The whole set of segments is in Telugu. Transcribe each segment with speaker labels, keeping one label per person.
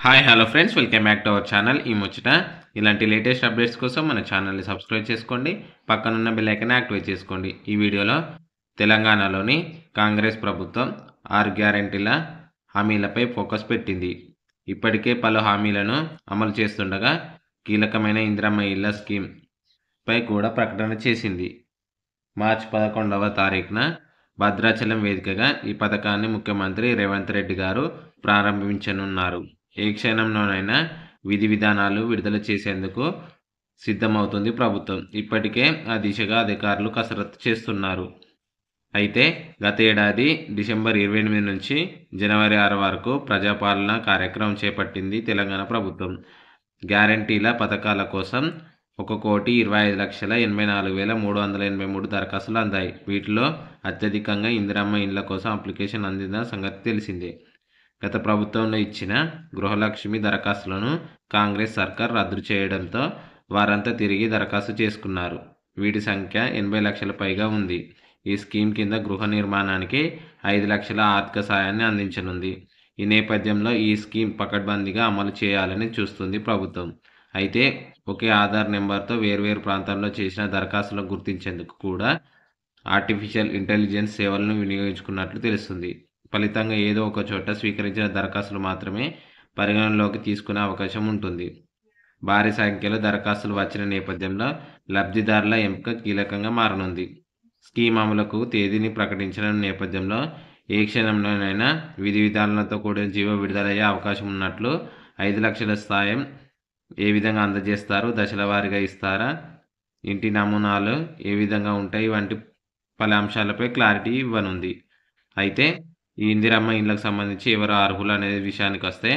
Speaker 1: Hi hello friends, welcome back to our channel. ఈ ముచ్చట ఇలాంటి లేటెస్ట్ అప్డేట్స్ కోసం మన ఛానల్ని సబ్స్క్రైబ్ చేసుకోండి, పక్కనున్న బెల్ ఐకాన్ యాక్టివేట్ చేసుకోండి. ఈ వీడియోలో తెలంగాణలోని కాంగ్రెస్ ప్రభుత్వం 6 గ్యారెంటీల హామీలపై ఫోకస్ పెట్టింది. ఇప్పటికే పలు హామీలను అమలు చేస్తుండగా కీలకమైన ఇందిరమ్మ ఇళ్ల స్కీమ్ పై కూడా ప్రకటన చేసింది. మార్చి 11వ తారీఖున భద్రాచలం వేదికగా ఈ పథకాన్ని ముఖ్యమంత్రి రేవంత్ రెడ్డి గారు ప్రారంభించనున్నారు. ఏ క్షణంలోనైనా విధి విధానాలు విడుదల చేసేందుకు సిద్ధమవుతుంది ప్రభుత్వం. ఇప్పటికే ఆ దిశగా అధికారులు కసరత్తు చేస్తున్నారు. అయితే గత ఏడాది డిసెంబర్ 28 నుంచి జనవరి 6 వరకు ప్రజాపాలన కార్యక్రమం చేపట్టింది తెలంగాణ ప్రభుత్వం. గ్యారంటీల పథకాల కోసం 1,25,84,383 దరఖాస్తులు అందాయి. వీటిలో అత్యధికంగా ఇందిరమ్మ ఇళ్ల కోసం అప్లికేషన్ అందిన సంగతి తెలిసిందే. గత ప్రభుత్వంలో ఇచ్చిన గృహలక్ష్మి దరఖాస్తులను కాంగ్రెస్ సర్కార్ రద్దు చేయడంతో వారంతా తిరిగి దరఖాస్తు చేసుకున్నారు. వీటి సంఖ్య 80 లక్షల పైగా ఉంది. ఈ స్కీమ్ కింద గృహ నిర్మాణానికి 5 లక్షల ఆర్థిక సాయాన్ని అందించనుంది. ఈ నేపథ్యంలో ఈ స్కీమ్ పకడ్బందీగా అమలు చేయాలని చూస్తుంది ప్రభుత్వం. అయితే ఒకే ఆధార్ నెంబర్తో వేర్వేరు ప్రాంతాల్లో చేసిన దరఖాస్తులను గుర్తించేందుకు కూడా ఆర్టిఫిషియల్ ఇంటెలిజెన్స్ సేవలను వినియోగించుకున్నట్లు తెలుస్తుంది. ఫలితంగా ఏదో ఒక చోట స్వీకరించిన దరఖాస్తులు మాత్రమే పరిగణనలోకి తీసుకునే అవకాశం ఉంటుంది. భారీ సంఖ్యలో దరఖాస్తులు వచ్చిన నేపథ్యంలో లబ్ధిదారుల ఎంపిక కీలకంగా మారనుంది. స్కీమ్ అమలుకు తేదీని ప్రకటించిన నేపథ్యంలో ఏ క్షణంలోనైనా విధి విధానాలతో కూడిన జీవో విడుదలయ్యే అవకాశం ఉన్నట్లు 5 లక్షల సాయం ఏ విధంగా అందజేస్తారు, దశల వారీగా ఇస్తారా, ఇంటి నమూనాలు ఏ విధంగా ఉంటాయి వంటి పలు అంశాలపై క్లారిటీ ఇవ్వనుంది. అయితే ఈ ఇందిరమ్మ ఇళ్లకు సంబంధించి ఎవరు అర్హులు అనే విషయానికి వస్తే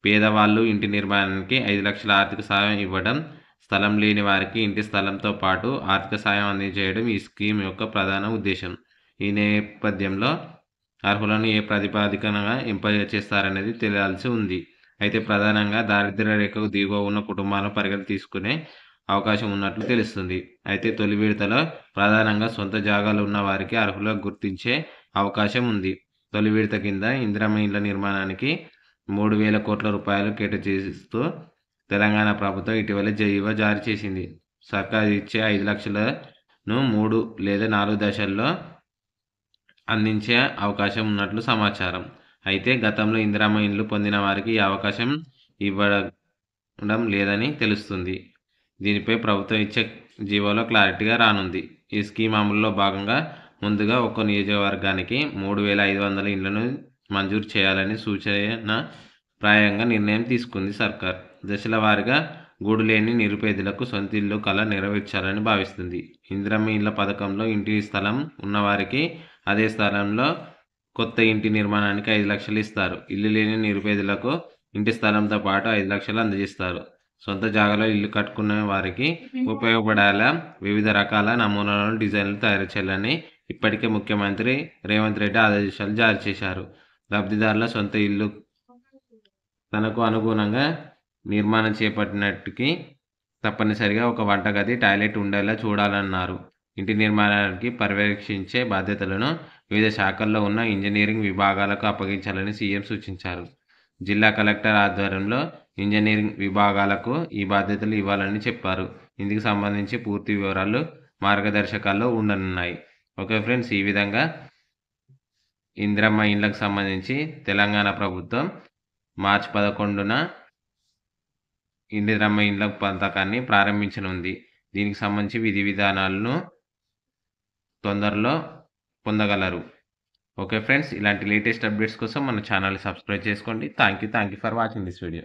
Speaker 1: పేదవాళ్ళు ఇంటి నిర్మాణానికి 5 లక్షల ఆర్థిక సాయం ఇవ్వడం, స్థలం లేని వారికి ఇంటి స్థలంతో పాటు ఆర్థిక సాయం అందజేయడం ఈ స్కీమ్ యొక్క ప్రధాన ఉద్దేశం. ఈ నేపథ్యంలో అర్హులను ఏ ప్రాతిపదికన ఎంపిక చేస్తారనేది తెలియాల్సి ఉంది. అయితే ప్రధానంగా దారిద్ర్య రేఖకు దిగువ ఉన్న కుటుంబాలను పరిగణ తీసుకునే అవకాశం ఉన్నట్లు తెలుస్తుంది. అయితే తొలి విడతలో ప్రధానంగా సొంత జాగాలు ఉన్న వారికి అర్హులుగా గుర్తించే అవకాశం ఉంది. తొలి విడత కింద ఇందిరమ్మ ఇళ్ల నిర్మాణానికి 3,000 కోట్ల రూపాయలు కేటాయిస్తూ తెలంగాణ ప్రభుత్వం ఇటీవల జీవో జారీ చేసింది. సర్కారు ఇచ్చే 5 లక్షలను 3 లేదా 4 దశల్లో అందించే అవకాశం ఉన్నట్లు సమాచారం. అయితే గతంలో ఇందిరమ్మ ఇళ్లు పొందిన వారికి ఈ అవకాశం ఇవ్వడం లేదని తెలుస్తుంది. దీనిపై ప్రభుత్వం ఇచ్చే జీవోలో క్లారిటీగా రానుంది. ఈ స్కీమ్ అమలులో భాగంగా ముందుగా ఒక్కో నియోజకవర్గానికి 3,500 ఇళ్లను మంజూరు చేయాలని సూచనప్రాయంగా నిర్ణయం తీసుకుంది సర్కార్. దశల వారీగా గూడు లేని నిరుపేదలకు సొంత ఇల్లు కల నెరవేర్చాలని భావిస్తుంది. ఇందిరమ్మ ఇళ్ల పథకంలో ఇంటి స్థలం ఉన్నవారికి అదే స్థలంలో కొత్త ఇంటి నిర్మాణానికి 5 లక్షలు ఇస్తారు. ఇల్లు లేని నిరుపేదలకు ఇంటి స్థలంతో పాటు 5 లక్షలు అందజేస్తారు. సొంత జాగాలో ఇల్లు కట్టుకునే వారికి ఉపయోగపడేలా వివిధ రకాల నమూనాలను డిజైన్లు తయారు చేయాలని ఇప్పటికే ముఖ్యమంత్రి రేవంత్ రెడ్డి ఆదేశాలు జారీ చేశారు. లబ్ధిదారుల సొంత ఇల్లు తనకు అనుగుణంగా నిర్మాణం చేపట్టినట్టుకి తప్పనిసరిగా ఒక వంటగది, టాయిలెట్ ఉండేలా చూడాలన్నారు. ఇంటి నిర్మాణానికి పర్యవేక్షించే బాధ్యతలను వివిధ శాఖల్లో ఉన్న ఇంజనీరింగ్ విభాగాలకు అప్పగించాలని సీఎం సూచించారు. జిల్లా కలెక్టర్ ఆధ్వర్యంలో ఇంజనీరింగ్ విభాగాలకు ఈ బాధ్యతలు ఇవ్వాలని చెప్పారు. ఇందుకు సంబంధించి పూర్తి వివరాలు మార్గదర్శకాల్లో ఉండనున్నాయి. ఓకే ఫ్రెండ్స్, ఈ విధంగా ఇందిరమ్మ ఇళ్లకు సంబంధించి తెలంగాణ ప్రభుత్వం మార్చి 11న ఇందిరమ్మ ఇళ్ల పథకాన్ని ప్రారంభించనుంది. దీనికి సంబంధించి విధి విధానాలను తొందరలో పొందగలరు. ఓకే ఫ్రెండ్స్, ఇలాంటి లేటెస్ట్ అప్డేట్స్ కోసం మన ఛానల్ని సబ్స్క్రైబ్ చేసుకోండి. Thank you for watching this video.